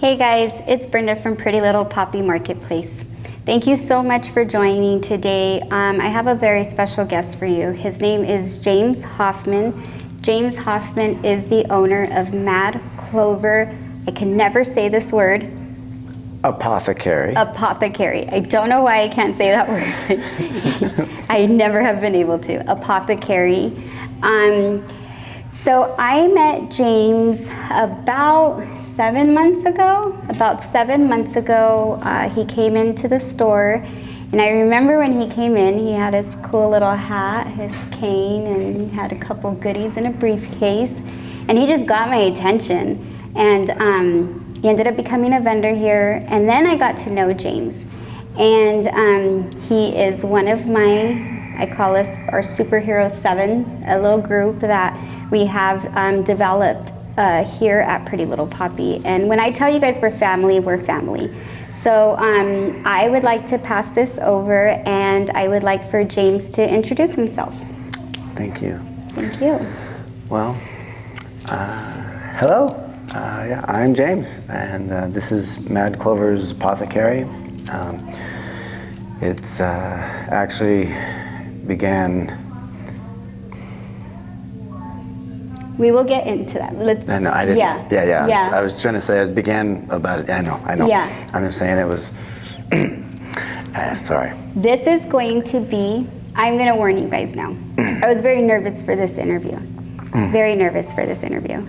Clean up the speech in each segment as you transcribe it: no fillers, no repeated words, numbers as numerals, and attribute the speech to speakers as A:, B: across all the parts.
A: Hey guys, it's Brenda from Pretty Little Poppy Marketplace. Thank you so much for joining today. I have a very special guest for you. His name is James Hoffman. James Hoffman is the owner of Madclovers, I can never say this word.
B: Apothecary.
A: Apothecary. I don't know why I can't say that word. I never have been able to. Apothecary. So I met James about 7 months ago. He came into the store, and I remember when he came in, he had his cool little hat, his cane, and he had a couple goodies in a briefcase, and he just got my attention. And he ended up becoming a vendor here, and then I got to know James. And he is one of I call us our Superhero 7, a little group that we have developed here at Pretty Little Poppy. And when I tell you guys we're family, we're family. So I would like to pass this over, and I would like for James to introduce himself.
B: Thank you.
A: Thank you.
B: Well, hello. Yeah, I'm James, and this is Madclovers Apothecary. It's actually began.
A: We will get into that. Let's.
B: I know. I didn't.
A: Yeah.
B: I was trying to say it began about it. I know.
A: Yeah.
B: I'm just saying it was. Sorry.
A: This is going to be. I'm going to warn you guys now. I was very nervous for this interview. Very nervous for this interview.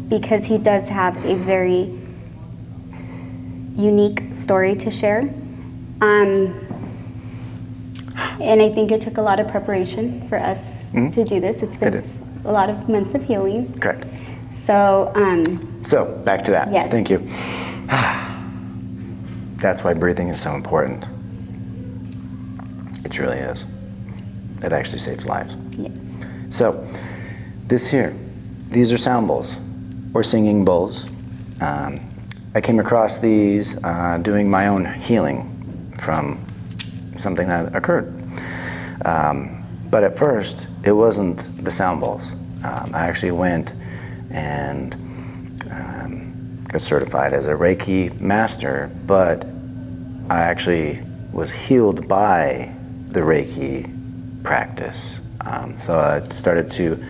A: Because he does have a very unique story to share. And I think it took a lot of preparation for us to do this. It's been a lot of months of healing.
B: Correct.
A: So,
B: so back to that.
A: Yes.
B: Thank you. That's why breathing is so important. It really is. It actually saves lives.
A: Yes.
B: So, these are sound bowls, or singing bowls. I came across these doing my own healing from something that occurred. But at first, it wasn't the sound bowls. I actually went and got certified as a Reiki master, but I actually was healed by the Reiki practice. So I started to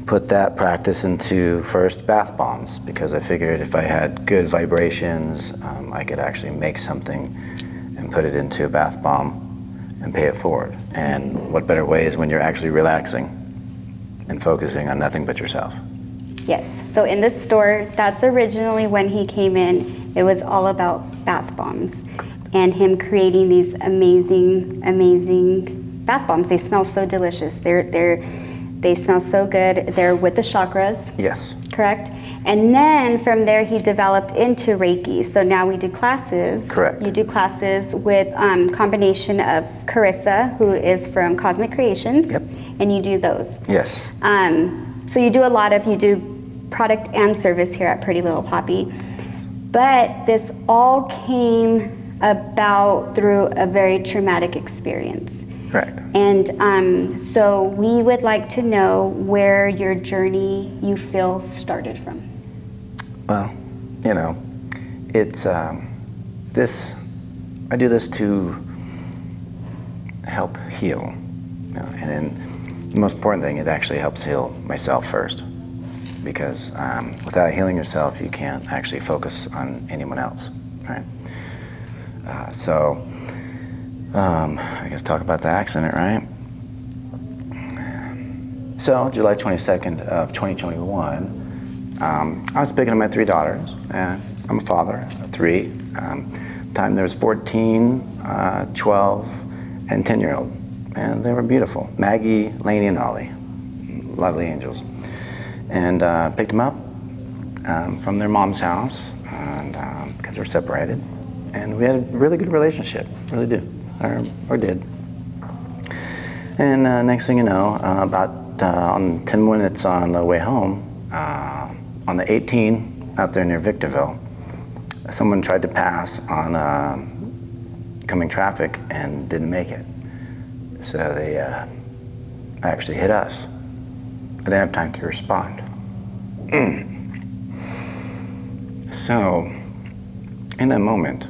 B: put that practice into first bath bombs, because I figured if I had good vibrations, I could actually make something and put it into a bath bomb and pay it forward. And what better way is when you're actually relaxing and focusing on nothing but yourself.
A: Yes. So in this store, that's originally when he came in. It was all about bath bombs and him creating these amazing, amazing bath bombs. They smell so delicious. They smell so good. They're with the chakras.
B: Yes.
A: Correct? And then from there he developed into Reiki. So now we do classes.
B: Correct.
A: You do classes with combination of Carissa, who is from Cosmic Creations.
B: Yep.
A: And you do those.
B: Yes.
A: So you do product and service here at Pretty Little Poppy. But this all came about through a very traumatic experience.
B: Correct.
A: And so we would like to know where your journey you feel started from.
B: Well, it's I do this to help heal. And then the most important thing, it actually helps heal myself first. Because without healing yourself, you can't actually focus on anyone else, right? I guess talk about the accident, right? So, July 22nd of 2021, I was picking up my 3 daughters, and I'm a father of 3. Time there was 14, 12, and 10-year-old, and they were beautiful. Maggie, Lainey, and Ollie, lovely angels. And picked them up from their mom's house, and because they were separated, and we had a really good relationship, really do. Or did. And next thing you know, about 10 minutes on the way home, on the 18 out there near Victorville, someone tried to pass on coming traffic and didn't make it. So they actually hit us. I didn't have time to respond. So, in that moment,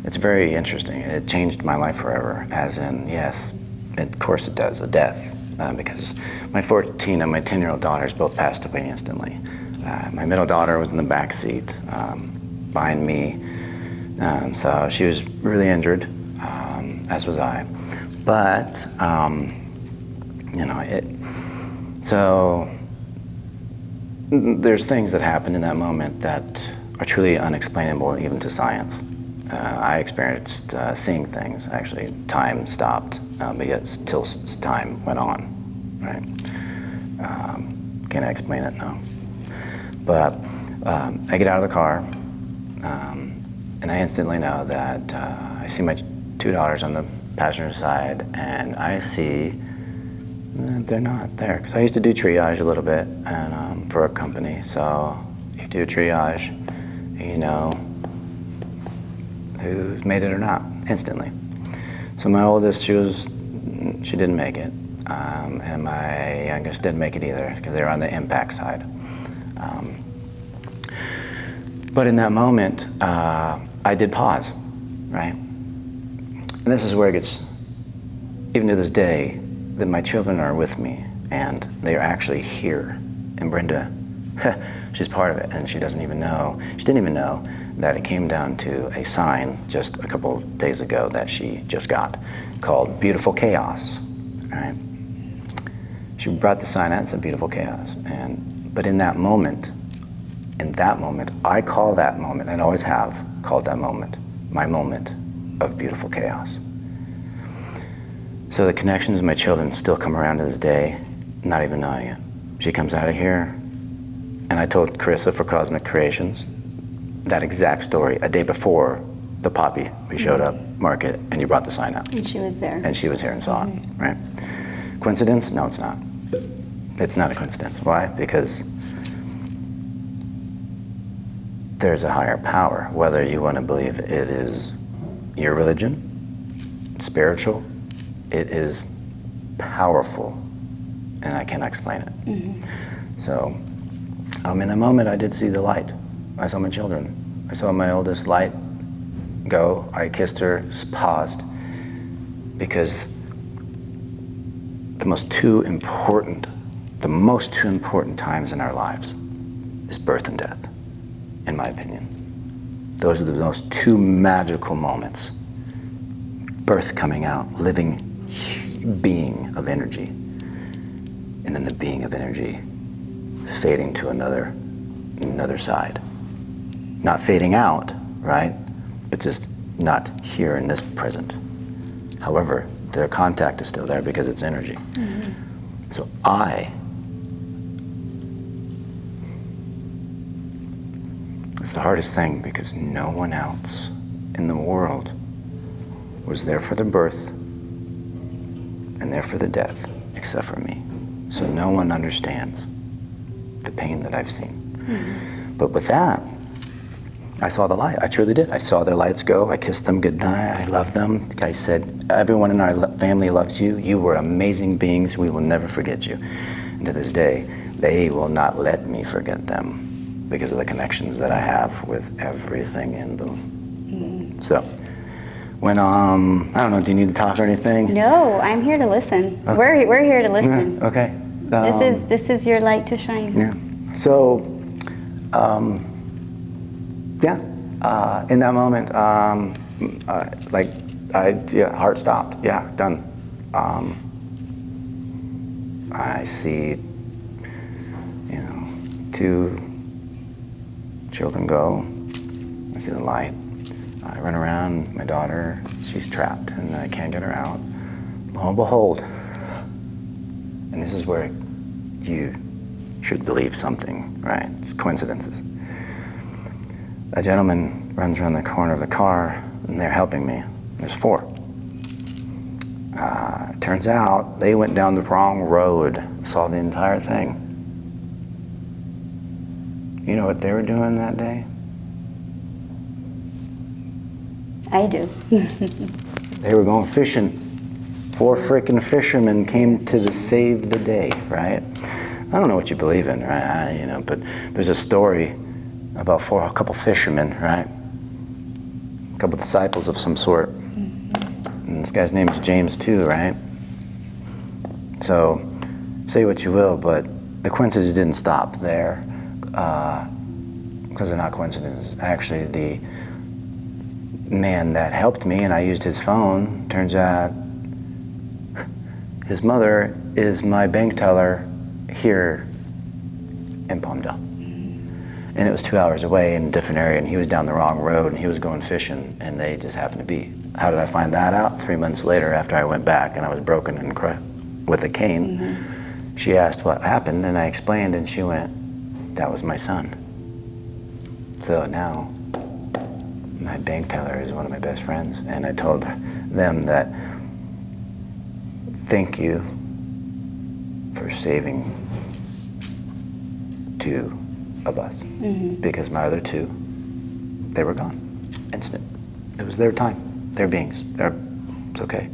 B: it's very interesting. It changed my life forever, as in, yes, of course it does, a death, because my 14 and my 10-year-old daughters both passed away instantly. My middle daughter was in the back seat behind me, so she was really injured, as was I. But, so there's things that happen in that moment that are truly unexplainable even to science. I experienced seeing things. Actually, time stopped, but yet still time went on, right? Can I explain it? No. But I get out of the car, and I instantly know that I see my two daughters on the passenger side, and I see that they're not there. Because I used to do triage a little bit and for a company, so you do triage, you know who's made it or not, instantly. So my oldest, she didn't make it. And my youngest didn't make it either, because they were on the impact side. But in that moment, I did pause, right? And this is where it gets, even to this day, that my children are with me, and they are actually here. And Brenda, she's part of it, and she didn't even know that it came down to a sign just a couple days ago that she just got, called Beautiful Chaos, right? She brought the sign out and said Beautiful Chaos. But in that moment, I call that moment, and always have called that moment, my moment of beautiful chaos. So the connections of my children still come around to this day, not even knowing it. She comes out of here, and I told Carissa for Cosmic Creations that exact story a day before the Poppy, we showed up, market, and you brought the sign out.
A: And she was there.
B: And she was here and saw it, right? Coincidence? No, it's not. It's not a coincidence. Why? Because there's a higher power, whether you want to believe it is your religion, spiritual, it is powerful, and I can't explain it. Mm-hmm. So, in the moment, I did see the light. I saw my children. I saw my oldest light go. I kissed her, paused, because the most two important times in our lives is birth and death, in my opinion. Those are the most two magical moments. Birth coming out, living being of energy, and then the being of energy fading to another side. Not fading out, right? But just not here in this present. However, their contact is still there because it's energy. Mm-hmm. So it's the hardest thing, because no one else in the world was there for the birth and there for the death except for me. So no one understands the pain that I've seen. Mm-hmm. But with that, I saw the light. I truly did. I saw their lights go. I kissed them goodnight. I loved them. I said, everyone in our family loves you. You were amazing beings. We will never forget you. And to this day, they will not let me forget them because of the connections that I have with everything in them. Mm-hmm. So, when, I don't know, do you need to talk or anything?
A: No, I'm here to listen. Okay. We're here to listen.
B: Yeah, okay.
A: This is your light to shine.
B: Yeah. So, in that moment, heart stopped. Yeah, done. I see, two children go. I see the light. I run around, my daughter, she's trapped, and I can't get her out. Lo and behold, and this is where you should believe something, right? It's coincidences. A gentleman runs around the corner of the car, and they're helping me. There's four. Turns out they went down the wrong road, saw the entire thing. You know what they were doing that day?
A: I do.
B: They were going fishing. Four freaking fishermen came to save the day, right? I don't know what you believe in, right? But there's a story about a couple fishermen, right? A couple disciples of some sort. And this guy's name is James too, right? So, say what you will, but the coincidences didn't stop there, because they're not coincidences. Actually, the man that helped me, and I used his phone, turns out his mother is my bank teller here in Palmdale. And it was 2 hours away in a different area, and he was down the wrong road, and he was going fishing, and they just happened to be. How did I find that out? 3 months later, after I went back and I was broken and with a cane, she asked what happened, and I explained, and she went, that was my son. So now, my bank teller is one of my best friends, and I told them that, thank you for saving two of us, because my other two, they were gone, instant. It was their time, their beings, it's okay.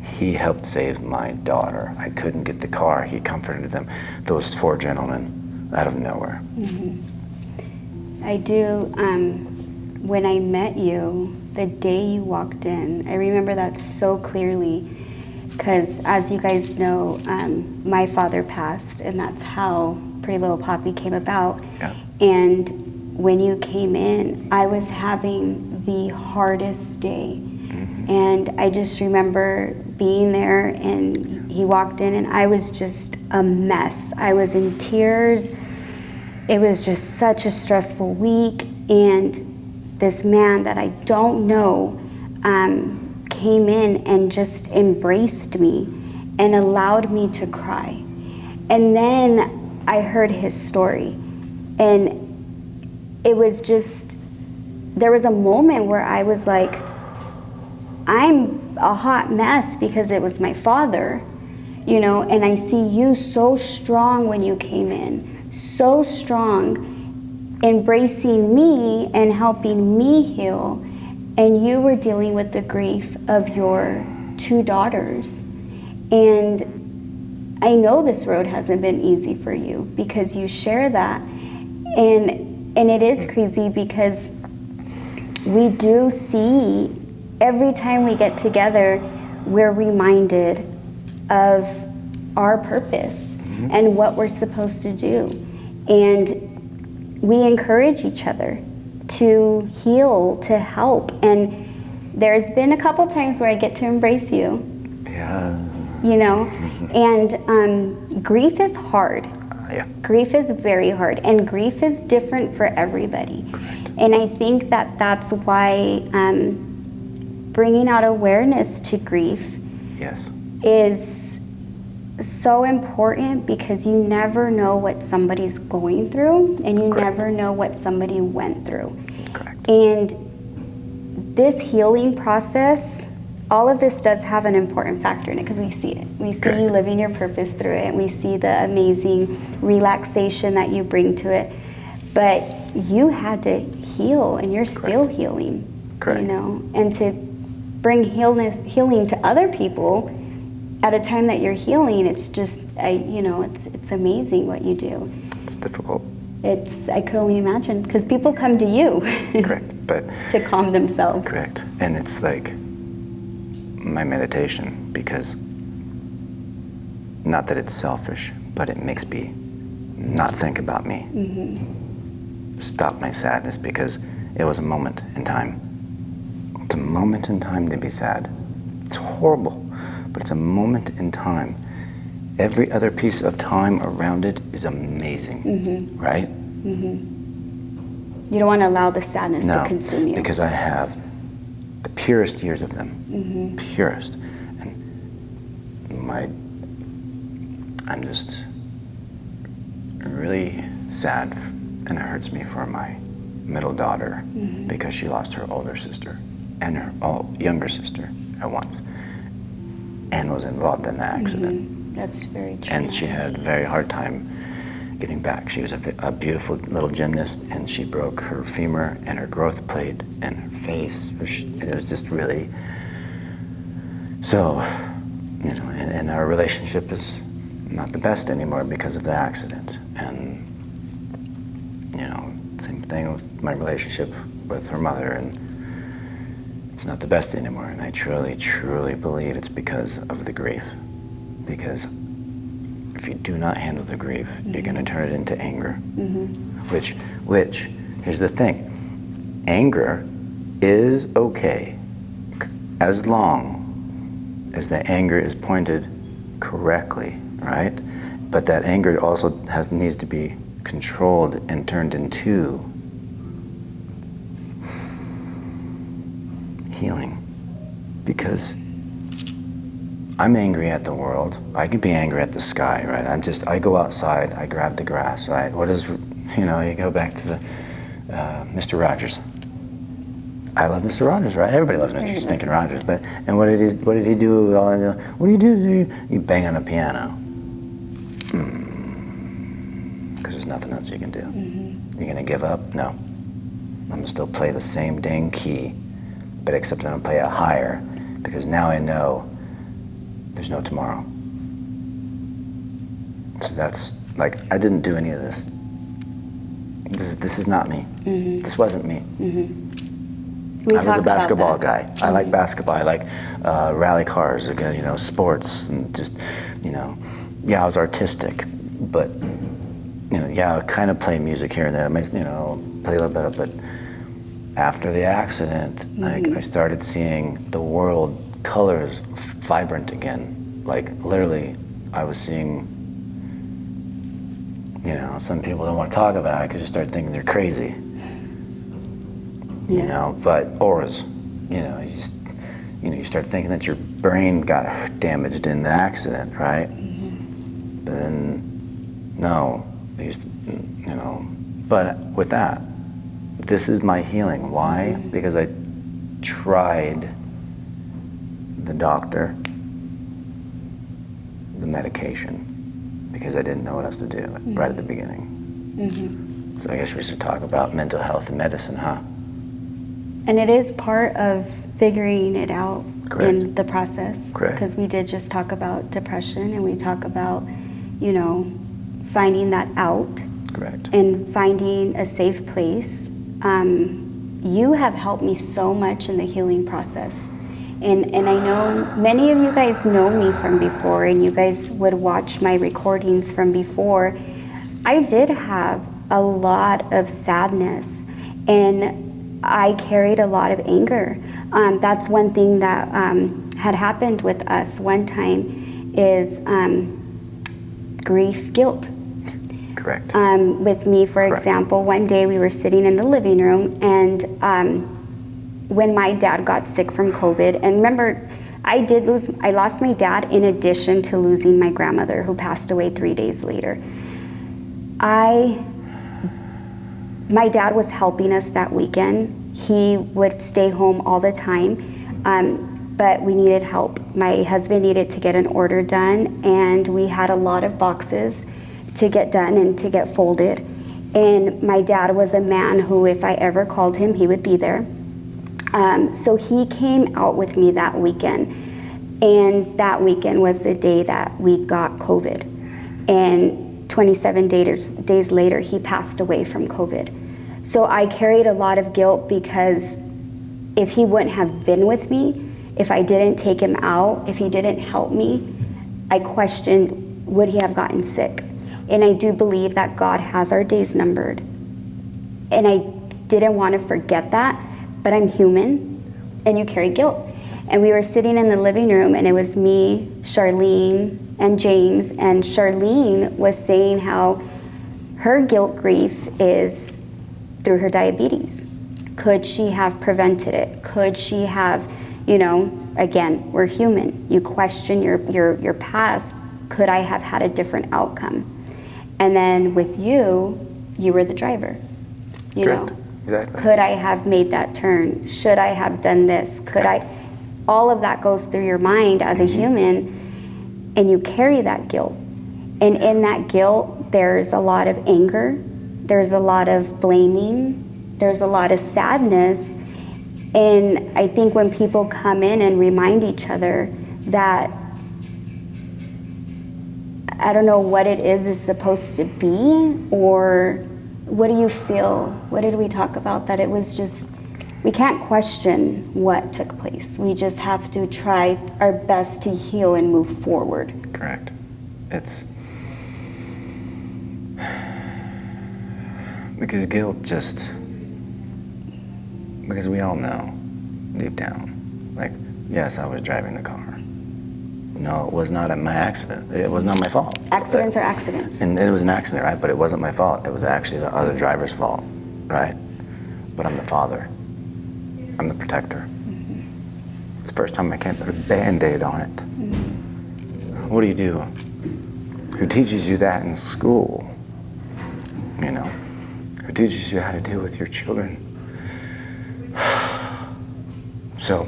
B: He helped save my daughter. I couldn't get the car, he comforted them. Those 4 gentlemen out of nowhere.
A: I do, when I met you, the day you walked in, I remember that so clearly, because as you guys know, my father passed, and that's how Pretty Little Poppy came about.
B: Yeah.
A: And when you came in, I was having the hardest day. And I just remember being there, and he walked in, and I was just a mess. I was in tears. It was just such a stressful week, and this man that I don't know came in and just embraced me and allowed me to cry. And then I heard his story, and it was just, there was a moment where I was like, I'm a hot mess because it was my father, and I see you so strong when you came in, so strong, embracing me and helping me heal, and you were dealing with the grief of your 2 daughters. And I know this road hasn't been easy for you because you share that, and it is crazy because we do see, every time we get together, we're reminded of our purpose and what we're supposed to do. And we encourage each other to heal, to help. And there's been a couple times where I get to embrace you.
B: Yeah.
A: And grief is hard.
B: Yeah.
A: Grief is very hard, and grief is different for everybody.
B: Correct.
A: And I think that that's why bringing out awareness to grief
B: Yes.
A: is so important, because you never know what somebody's going through, and you
B: Correct.
A: never know what somebody went through.
B: Correct.
A: And this healing process, all of this does have an important factor in it, because we see it. We see
B: Correct.
A: you living your purpose through it, and we see the amazing relaxation that you bring to it. But you had to heal, and you're still healing.
B: Correct.
A: And to bring healing to other people at a time that you're healing, it's just, it's amazing what you do.
B: It's difficult.
A: I could only imagine, because people come to you
B: Correct. But
A: to calm themselves.
B: correct. And it's like my meditation, because not that it's selfish, but it makes me not think about me. Stop my sadness, because it was a moment in time. It's a moment in time to be sad. It's horrible, but it's a moment in time. Every other piece of time around it is amazing, right?
A: You don't want to allow the sadness to consume you.
B: Because I have the purest years of them, purest. And I'm just really sad, and it hurts me for my middle daughter, because she lost her older sister and her younger sister at once, and was involved in the accident.
A: That's very true.
B: And she had a very hard time getting back. She was a beautiful little gymnast, and she broke her femur and her growth plate and her face. It was just really, so, and our relationship is not the best anymore because of the accident. And, same thing with my relationship with her mother, and it's not the best anymore. And I truly, truly believe it's because of the grief. Because if you do not handle the grief, you're going to turn it into anger. Which, here's the thing, anger is okay as long as the anger is pointed correctly, right? But that anger also needs to be controlled and turned into healing. Because I'm angry at the world. I can be angry at the sky, right? I go outside, I grab the grass, right? What is, you go back to the Mr. Rogers. I love Mr. Rogers, right? Everybody loves Mr. Stinking Rogers, and what did he do? What do you do? You bang on a piano. Because there's nothing else you can do. You're gonna give up? No. I'm gonna still play the same dang key, but except I'm gonna play it higher, because now I know there's no tomorrow. So that's, I didn't do any of this. This is not me. This wasn't me. I was a basketball guy. I like basketball. I like rally cars, sports, and just, I was artistic, but, I kind of play music here and there. Play a little bit of it. After the accident, I started seeing the world colors vibrant again. Literally, I was seeing, some people don't want to talk about it because you start thinking they're crazy. But auras, you start thinking that your brain got damaged in the accident, right? But then, no, but with that, this is my healing. Why? Because I tried the doctor, the medication, because I didn't know what else to do right at the beginning. So I guess we should talk about mental health and medicine, huh?
A: And it is part of figuring it out.
B: Correct.
A: In the process.
B: Correct.
A: Because we did just talk about depression, and we talk about, finding that out.
B: Correct.
A: And finding a safe place. You have helped me so much in the healing process. And I know many of you guys know me from before, and you guys would watch my recordings from before. I did have a lot of sadness, and I carried a lot of anger. That's one thing that had happened with us one time is grief, guilt.
B: Correct.
A: With me, for example, one day we were sitting in the living room, and when my dad got sick from COVID, and remember, I lost my dad in addition to losing my grandmother, who passed away 3 days later. My dad was helping us that weekend. He would stay home all the time, but we needed help. My husband needed to get an order done, and we had a lot of boxes to get done and to get folded. And my dad was a man who, if I ever called him, he would be there. So he came out with me that weekend, and that weekend was the day that we got COVID. And 27 days later, he passed away from COVID. So I carried a lot of guilt, because if he wouldn't have been with me, if I didn't take him out, if he didn't help me, I questioned, would he have gotten sick? And I do believe that God has our days numbered. And I didn't want to forget that, but I'm human, and you carry guilt. And we were sitting in the living room, and it was me, Charlene, and James, and Charlene was saying how her guilt grief is through her diabetes. Could she have prevented it? Could she have, again, we're human. You question your past. Could I have had a different outcome? And then with you were the driver.
B: Correct. Exactly.
A: Could I have made that turn? Should I have done this? Could I? All of that goes through your mind as a human, and you carry that guilt. And in that guilt, there's a lot of anger, there's a lot of blaming, there's a lot of sadness. And I think when people come in and remind each other that I don't know what it is supposed to be, or what do you feel? What did we talk about? That it was just, we can't question what took place. We just have to try our best to heal and move forward.
B: Correct. It's because guilt just, because we all know deep down, like, yes, I was driving the car. No, it was not my accident. It was not my fault.
A: Accidents are accidents.
B: And it was an accident, right? But it wasn't my fault. It was actually the other driver's fault, right? But I'm the father. I'm the protector. It's the first time I can't put a Band-Aid on it. What do you do? Who teaches you that in school? You know? Who teaches you how to deal with your children? So,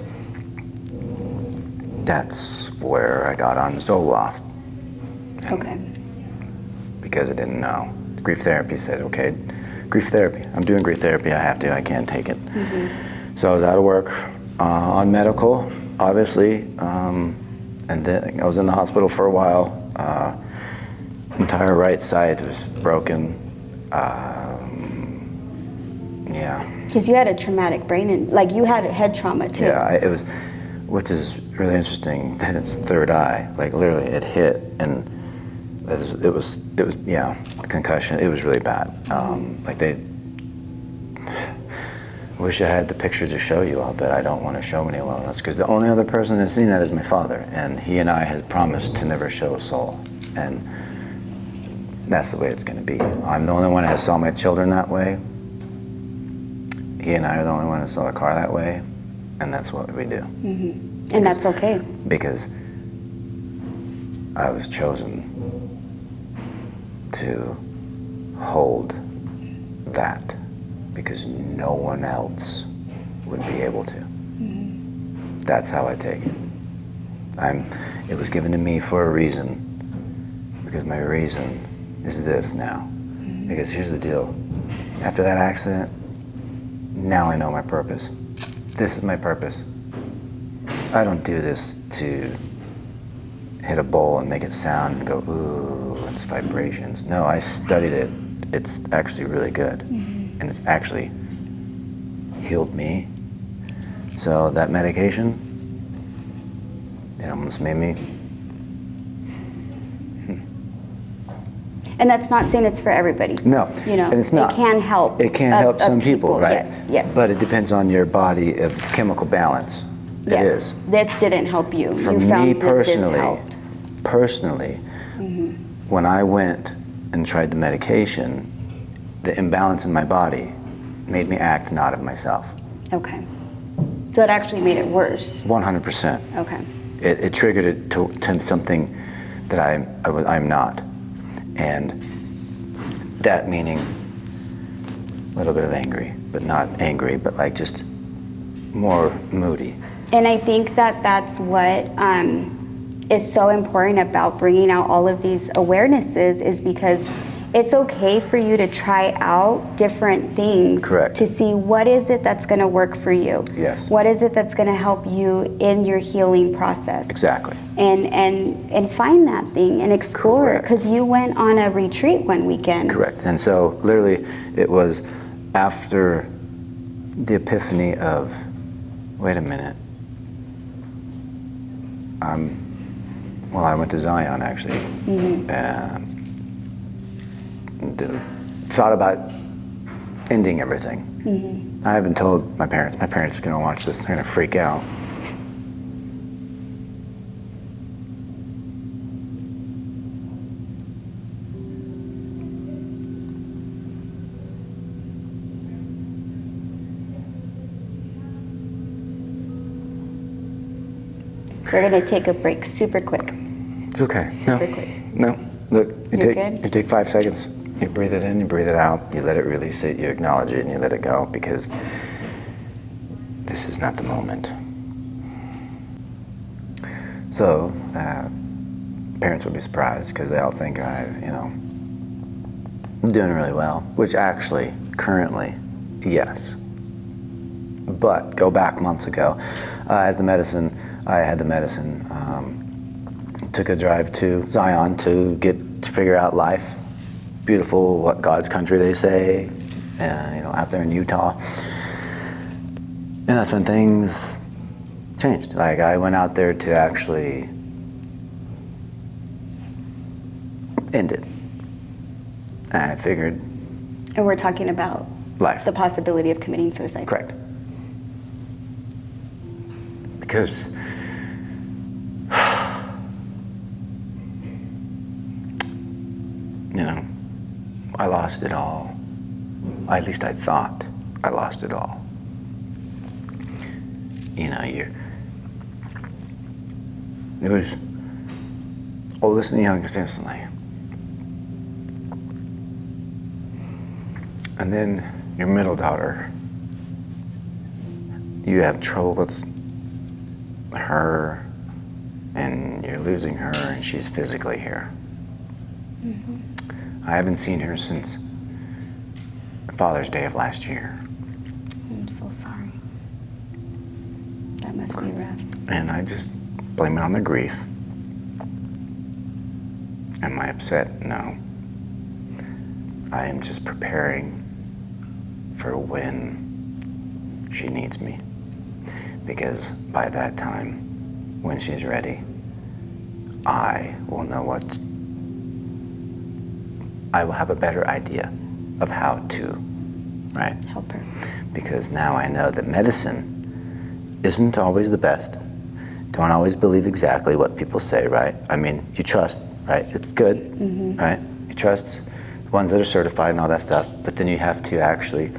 B: that's where I got on Zoloft.
A: Okay.
B: Because I didn't know. Grief therapy said, okay, grief therapy. I'm doing grief therapy, I have to, I can't take it. So I was out of work, on medical, obviously, and then I was in the hospital for a while. Entire right side was broken. Yeah.
A: Because you had a traumatic brain, like you had head trauma too.
B: Yeah, it was, which is really interesting. It's third eye, like literally it hit, and it was yeah, concussion. It was really bad. Like they, wish I had the picture to show you all, but I don't want to show anyone else because the only other person that's seen that is my father, and he and I had promised to never show a soul, and that's the way it's going to be. I'm the only one that saw my children that way. He and I are the only one that saw the car that way, and that's what we do.
A: And that's okay.
B: Because I was chosen to hold that because no one else would be able to. That's how I take it. It was given to me for a reason, because my reason is this now. Because here's the deal. After that accident, now I know my purpose. This is my purpose. I don't do this to hit a bowl and make it sound and go, ooh, it's vibrations. No, I studied it. It's actually really good. And it's actually healed me. So that medication, it almost made me.
A: And that's not saying it's for everybody.
B: No,
A: you know,
B: and it's not.
A: It can help.
B: It can help some people, right?
A: Yes, yes.
B: But it depends on your body of chemical balance.
A: Yes.
B: It is.
A: This didn't help you.
B: For
A: you
B: me
A: found
B: personally,
A: that this helped.
B: When I went and tried the medication, the imbalance in my body made me act not of myself.
A: Okay. So it actually made it worse.
B: 100%.
A: Okay.
B: It triggered it to something that I'm not. And that meaning a little bit of angry, but not angry, but like just more moody.
A: And I think that that's what is so important about bringing out all of these awarenesses, is because it's okay for you to try out different things.
B: Correct.
A: To see what is it that's going to work for you.
B: Yes.
A: What is it that's going to help you in your healing process.
B: Exactly.
A: And find that thing and explore it,
B: Correct.
A: because you went on a retreat one weekend.
B: Correct. And so literally it was after the epiphany of, wait a minute, I went to Zion actually, and thought about ending everything. I haven't told my parents. My parents are gonna watch this, they're gonna freak out.
A: We're going to take a break super quick.
B: It's okay. No,
A: Super quick.
B: no. Look,
A: You're good?
B: you take 5 seconds. You breathe it in, you breathe it out. You let it release it. You acknowledge it, and you let it go, because this is not the moment. So, parents would be surprised because they all think I'm doing really well. Which actually, currently, yes. But go back months ago, I had the medicine. Took a drive to Zion to get figure out life. Beautiful, what God's country they say, out there in Utah. And that's when things changed. Like, I went out there to actually end it. And I figured.
A: And we're talking about
B: Life.
A: the possibility of committing suicide.
B: Correct. Because I lost it all. At least I thought I lost it all. It was oldest and youngest instantly. And then your middle daughter, you have trouble with her, and you're losing her, and she's physically here. Mm-hmm. I haven't seen her since Father's Day of last year.
A: I'm so sorry. That must be rough.
B: And I just blame it on the grief. Am I upset? No. I am just preparing for when she needs me. Because by that time, when she's ready, I will know I will have a better idea of how to, right?
A: Help her.
B: Because now I know that medicine isn't always the best. Don't always believe exactly what people say, right? I mean, you trust, right? It's good, mm-hmm. right? You trust the ones that are certified and all that stuff, but then you have to actually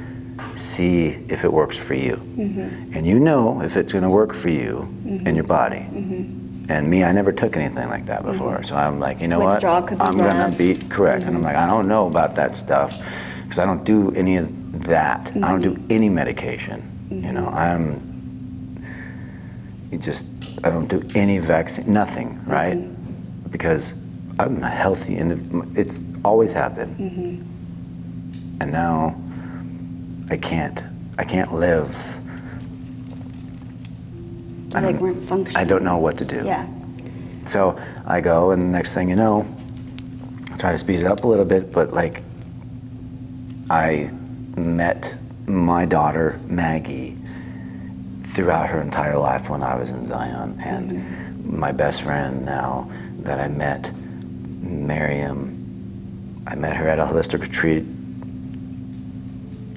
B: see if it works for you. Mm-hmm. And you know if it's gonna work for you mm-hmm. in your body. Mm-hmm. And me, I never took anything like that before. Mm-hmm. So I'm like, you know
A: Withdrawal
B: what?
A: could be
B: I'm gonna be correct. Mm-hmm. And I'm like, I don't know about that stuff because I don't do any of that. Mm-hmm. I don't do any medication. Mm-hmm. I don't do any vaccine, nothing, right? Mm-hmm. Because I'm a healthy individual. It's always happened. Mm-hmm. And now I can't live.
A: Weren't functioning.
B: I don't know what to do.
A: Yeah.
B: So I go, and the next thing you know, I try to speed it up a little bit, but I met my daughter, Maggie, throughout her entire life when I was in Zion. And mm-hmm. my best friend now that I met, Miriam, I met her at a holistic retreat.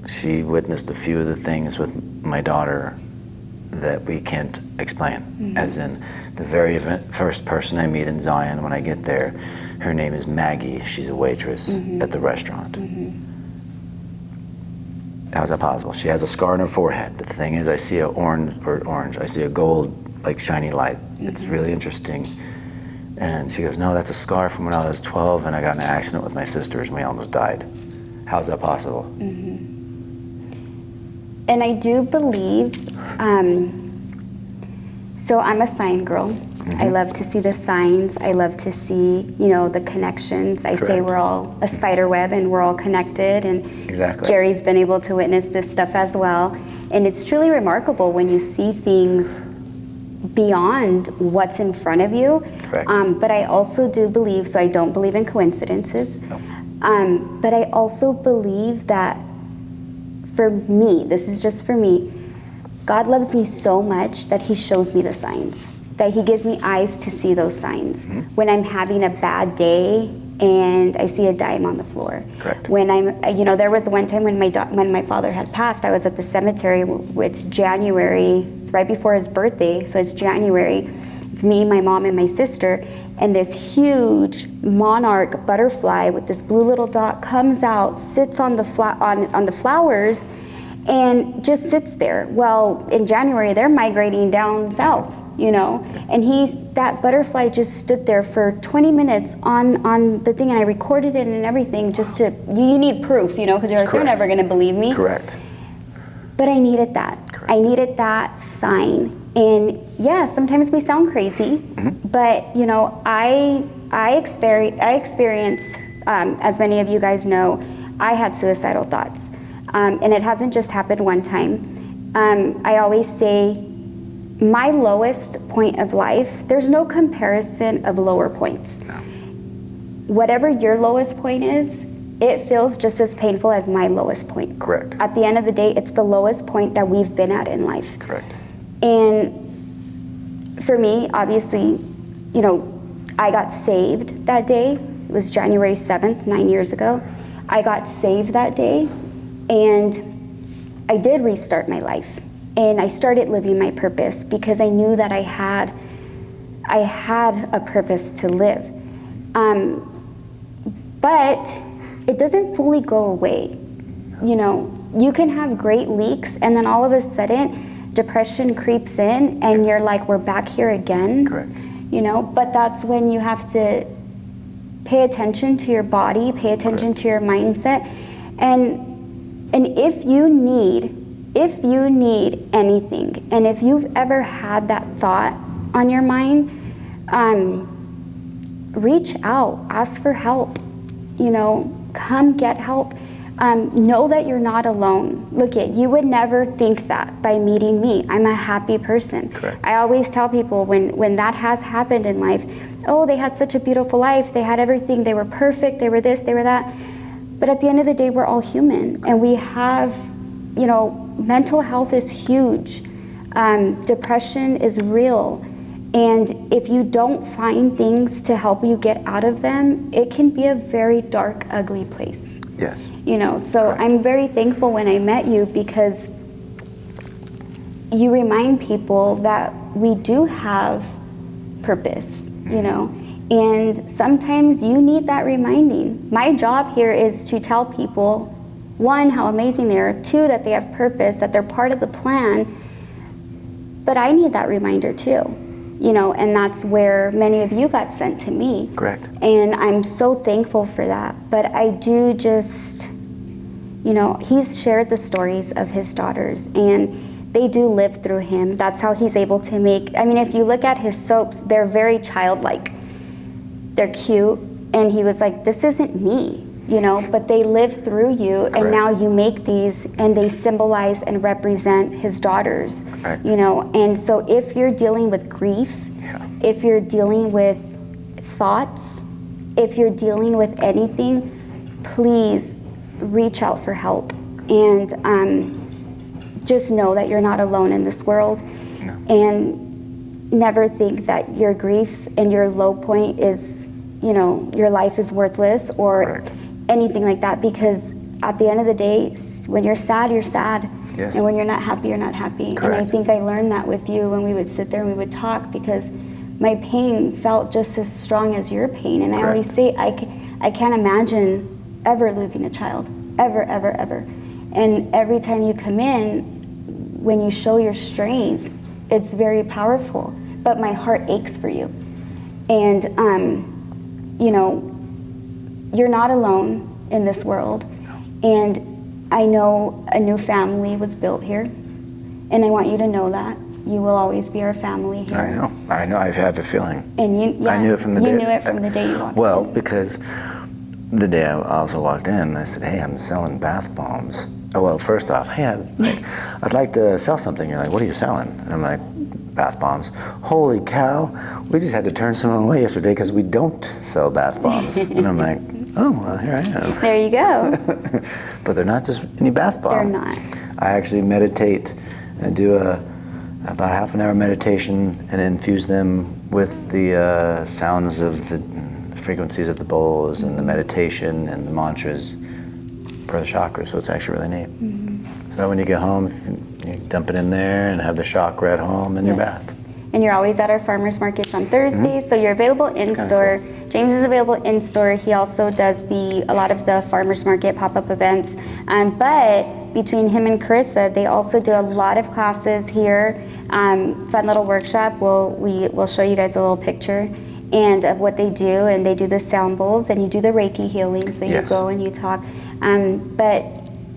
B: She witnessed a few of the things with my daughter that we can't explain. Mm-hmm. As in, the very first person I meet in Zion when I get there, her name is Maggie. She's a waitress mm-hmm. at the restaurant. Mm-hmm. How is that possible? She has a scar on her forehead, but the thing is, I see I see a gold, shiny light. Mm-hmm. It's really interesting. And she goes, no, that's a scar from when I was 12 and I got in an accident with my sisters and we almost died. How is that possible?
A: Mm-hmm. And I do believe, so I'm a sign girl. Mm-hmm. I love to see the signs. I love to see, the connections. I say we're all a spider web and we're all connected. And
B: exactly.
A: Jerry's been able to witness this stuff as well. And it's truly remarkable when you see things beyond what's in front of you.
B: Correct.
A: But I also do believe, so I don't believe in coincidences.
B: No.
A: But I also believe that for me, this is just for me, God loves me so much that he shows me the signs, that he gives me eyes to see those signs. Mm-hmm. When I'm having a bad day and I see a dime on the floor.
B: Correct.
A: When there was one time when my father had passed, I was at the cemetery. It's January, it's right before his birthday, so it's January. It's me, my mom, and my sister, and this huge monarch butterfly with this blue little dot comes out, sits on the flowers, and just sits there. Well, in January, they're migrating down south, and that butterfly just stood there for 20 minutes on the thing, and I recorded it and everything just to, you need proof, because you're like, they're never gonna believe me.
B: Correct.
A: But I needed that. Correct. I needed that sign. And yeah, sometimes we sound crazy, mm-hmm. but I experience, as many of you guys know, I had suicidal thoughts. And it hasn't just happened one time. I always say my lowest point of life, there's no comparison of lower points.
B: No.
A: whatever your lowest point is, it feels just as painful as my lowest point.
B: Correct.
A: At the end of the day, it's the lowest point that we've been at in life.
B: Correct.
A: And for me, obviously, you know, I got saved that day. It was January 7th, 9 years ago. I got saved that day, and I did restart my life. And I started living my purpose because I knew that I had a purpose to live. But it doesn't fully go away. You know, you can have great leaks, and then all of a sudden, depression creeps in, and you're like, we're back here again.
B: Correct.
A: You know, but that's when you have to pay attention to your body, pay attention to your mindset, and if you need anything, and if you've ever had that thought on your mind, reach out, ask for help. You know, come get help. Know that you're not alone. Look, you would never think that by meeting me. I'm a happy person.
B: Correct.
A: I always tell people when that has happened in life, oh, they had such a beautiful life, they had everything, they were perfect, they were this, they were that. But at the end of the day, we're all human, and we have, you know, mental health is huge. Depression is real. And if you don't find things to help you get out of them, it can be a very dark, ugly place.
B: Yes.
A: You know, so
B: Correct.
A: I'm very thankful when I met you, because you remind people that we do have purpose, you know, and sometimes you need that reminding. My job here is to tell people, one, how amazing they are, two, that they have purpose, that they're part of the plan, but I need that reminder too. You know, and that's where many of you got sent to me.
B: Correct.
A: And I'm so thankful for that. But I do just, you know, he's shared the stories of his daughters, and they do live through him. That's how he's able to make, I mean, if you look at his soaps, they're very childlike. They're cute. And he was like, this isn't me, you know, but they live through you.
B: Correct.
A: And now you make these, and they symbolize and represent his daughters.
B: Correct.
A: You know, and so if you're dealing with grief, if you're dealing with thoughts, if you're dealing with anything, please reach out for help. And just know that you're not alone in this world.
B: No.
A: And never think that your grief and your low point is, you know, your life is worthless or
B: Correct.
A: anything like that, because at the end of the day, when you're sad, you're sad.
B: Yes.
A: And when you're not happy, you're not happy.
B: Correct.
A: And I think I learned that with you when we would sit there and we would talk, because my pain felt just as strong as your pain. And I
B: Correct.
A: always say, I can't imagine ever losing a child, ever, ever, ever. And every time you come in, when you show your strength, it's very powerful. But my heart aches for you. And, you know, you're not alone in this world. And I know a new family was built here. And I want you to know that. You will always be our family here.
B: I know, I have a feeling.
A: And you, yeah,
B: I knew it from the day.
A: You knew it from the day you walked
B: Well,
A: in.
B: because the day I also walked in, I said, hey, I'm selling bath bombs. Oh, well, first off, hey, I'd like to sell something. You're like, what are you selling? And I'm like, bath bombs. Holy cow, we just had to turn someone away yesterday because we don't sell bath bombs. And I'm like, oh, well, here I am.
A: There you go.
B: But they're not just any bath bomb.
A: They're not.
B: I actually meditate and do about half an hour meditation and infuse them with the sounds of the frequencies of the bowls and the meditation and the mantras for the chakras, so it's actually really neat. Mm-hmm. So when you get home, you dump it in there and have the chakra at home in your bath.
A: And you're always at our farmers markets on Thursdays, so you're available in store.
B: Cool.
A: James is available in store. He also does a lot of the farmers market pop-up events. But between him and Carissa, they also do a lot of classes here. Fun little workshop. We'll show you guys a little picture and of what they do. And they do the sound bowls, and you do the Reiki healing. So you go and you talk. But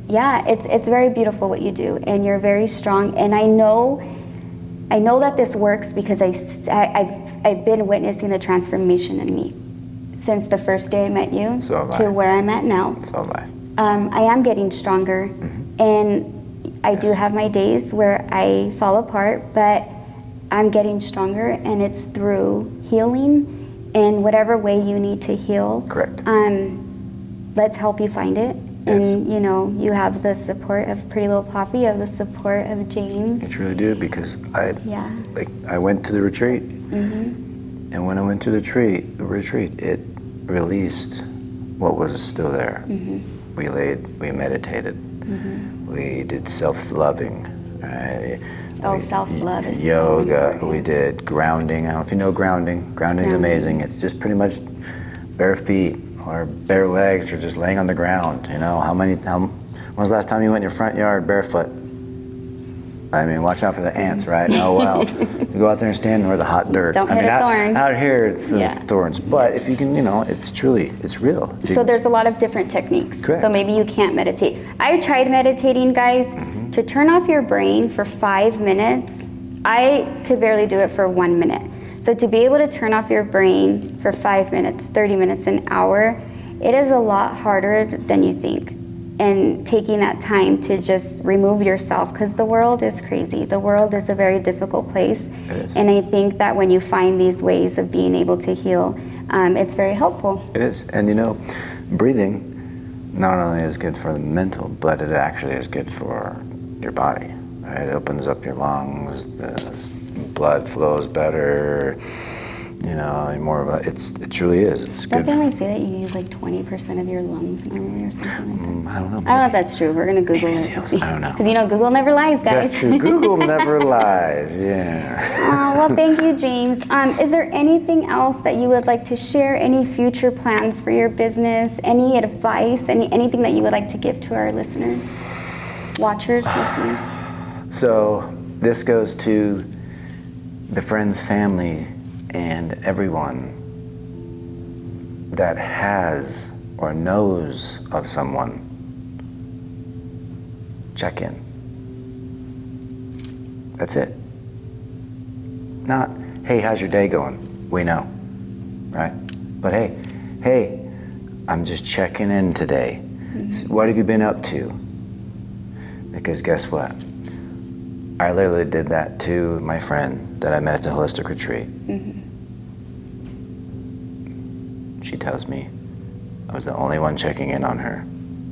A: yeah, it's very beautiful what you do, and you're very strong. And I know that this works because I've been witnessing the transformation in me since the first day I met you to where I'm at now.
B: So have I.
A: I am getting stronger, and I do have my days where I fall apart, but I'm getting stronger, and it's through healing in whatever way you need to heal.
B: Correct.
A: Let's help you find it.
B: Yes.
A: And you know, you have the support of Pretty Little Poppy, you have the support of James.
B: I truly do, because I went to the retreat, and when I went to the retreat, it released what was still there. We meditated, we did self-loving, right?
A: Self-love is
B: yoga.
A: so
B: we did grounding. I don't know if you know grounding. Grounding is amazing. It's just pretty much bare feet or bare legs, or just laying on the ground. You know, when was the last time you went in your front yard barefoot? I mean, watch out for the ants, right? Oh well, you go out there and stand where the hot dirt.
A: Don't hit a thorn.
B: Out here, it's thorns. But if you can, you know, it's real.
A: So there's a lot of different techniques.
B: Correct.
A: So maybe you can't meditate. I tried meditating, guys, to turn off your brain for 5 minutes. I could barely do it for 1 minute. So to be able to turn off your brain for 5 minutes, 30 minutes, an hour, it is a lot harder than you think. And taking that time to just remove yourself, because the world is crazy. The world is a very difficult place.
B: It is.
A: And I think that when you find these ways of being able to heal, it's very helpful.
B: It is. And you know, breathing not only is good for the mental, but it actually is good for your body. Right? It opens up your lungs, the blood flows better, you know, more of a, it truly is. It's good.
A: Don't they like say that you use like 20% of your lungs normally or something like that?
B: I don't know.
A: I don't know if that's true. We're going to Google
B: maybe
A: it.
B: seals. I don't know.
A: Because you know, Google never lies, guys.
B: That's true. Google never lies. Yeah.
A: Well, thank you, James. Is there anything else that you would like to share? Any future plans for your business? Any advice? Anything that you would like to give to our listeners, watchers, listeners?
B: So this goes to the friends, family, and everyone that has or knows of someone. Check in. That's it. Not, hey, how's your day going? We know, right? But hey, I'm just checking in today. So what have you been up to? Because guess what? I literally did that to my friend that I met at the holistic retreat. She tells me I was the only one checking in on her,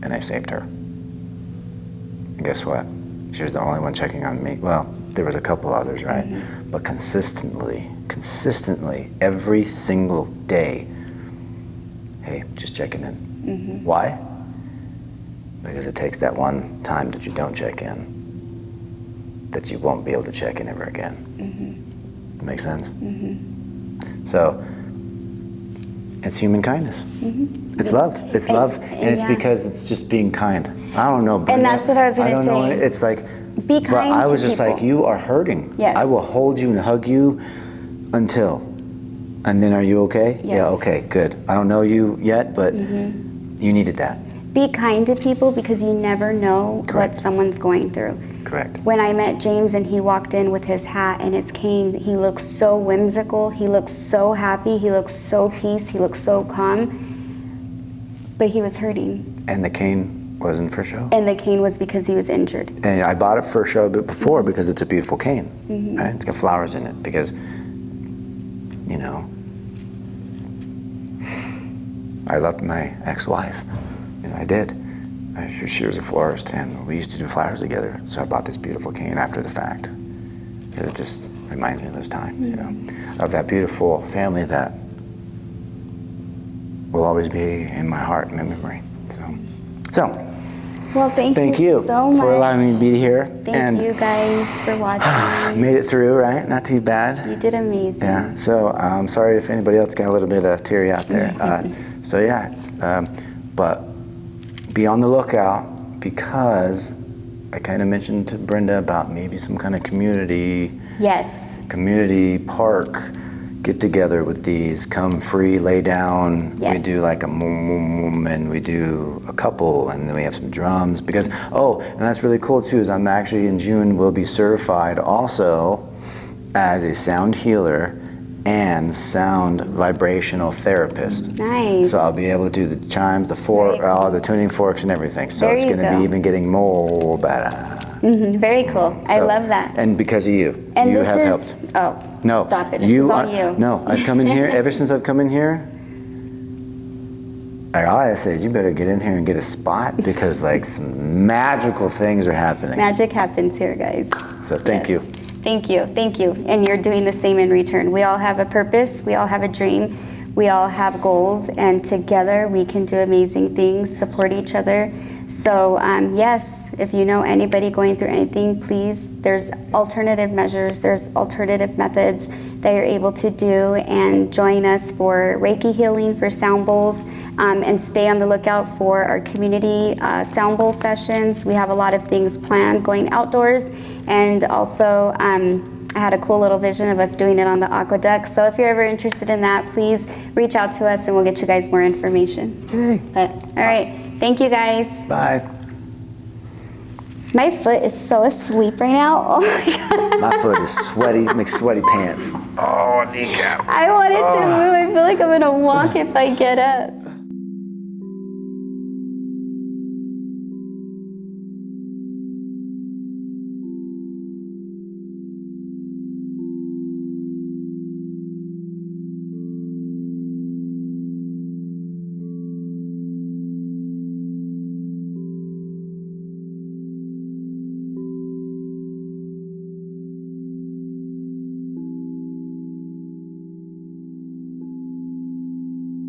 B: and I saved her. And guess what? She was the only one checking on me. Well, there was a couple others, right? But consistently, every single day, hey, just checking in. Why? Because it takes that one time that you don't check in that you won't be able to check in ever again. That makes sense? So, it's human kindness. It's love. It's love, and it's because it's just being kind. I don't know, Brenda.
A: And that's what I was going to say.
B: It's like,
A: be kind
B: but I was
A: to
B: just
A: people.
B: like, you are hurting.
A: Yes.
B: I will hold you and hug you until. And then, are you okay?
A: Yes.
B: Yeah, okay, good. I don't know you yet, but you needed that.
A: Be kind to people, because you never know
B: Correct.
A: what someone's going through.
B: Correct.
A: When I met James and he walked in with his hat and his cane, he looked so whimsical, he looked so happy, he looked so peace, he looked so calm, but he was hurting.
B: And the cane wasn't for show.
A: And the cane was because he was injured.
B: And I bought it for show before because it's a beautiful cane. Right? It's got flowers in it because, you know, I loved my ex-wife. You know, I did. She was a florist, and we used to do flowers together. So I bought this beautiful cane after the fact. Because it just reminds me of those times, you know, of that beautiful family that will always be in my heart and my memory. So
A: Well, thank
B: you
A: so much
B: for allowing me to be here.
A: Thank you guys for watching.
B: Made it through, right? Not too bad.
A: You did amazing.
B: Yeah, so I'm sorry if anybody else got a little bit teary out there. So yeah, but be on the lookout, because I kind of mentioned to Brenda about maybe some kind of community park get together with these. Come free, lay down.
A: Yes.
B: We do like a and we do a couple, and then we have some drums. Because and that's really cool too. Is I'm actually in June will be certified also as a sound healer and sound vibrational therapist.
A: Nice.
B: So I'll be able to do the chimes, all the tuning forks and everything. So
A: There
B: it's
A: you
B: going to
A: go.
B: be even getting more better.
A: Very cool. I love that.
B: And because of you,
A: And
B: you
A: this
B: have
A: is,
B: helped.
A: Oh,
B: No.
A: Stop it. This is on you.
B: No, I've come in here, ever since I've come in here, all I said, you better get in here and get a spot because like some magical things are happening.
A: Magic happens here, guys.
B: So thank you.
A: Thank you, thank you. And you're doing the same in return. We all have a purpose, we all have a dream, we all have goals, and together we can do amazing things, support each other. So yes, if you know anybody going through anything, please, there's alternative measures, there's alternative methods that you're able to do, and join us for Reiki healing, for sound bowls, and stay on the lookout for our community sound bowl sessions. We have a lot of things planned going outdoors, and also I had a cool little vision of us doing it on the aqueduct. So if you're ever interested in that, please reach out to us and we'll get you guys more information.
B: Yay.
A: But, all right. Thank you, guys.
B: Bye.
A: My foot is so asleep right now. Oh my God.
B: My foot is sweaty, makes sweaty pants. Oh, kneecap.
A: I wanted to move. I feel like I'm going to walk if I get up.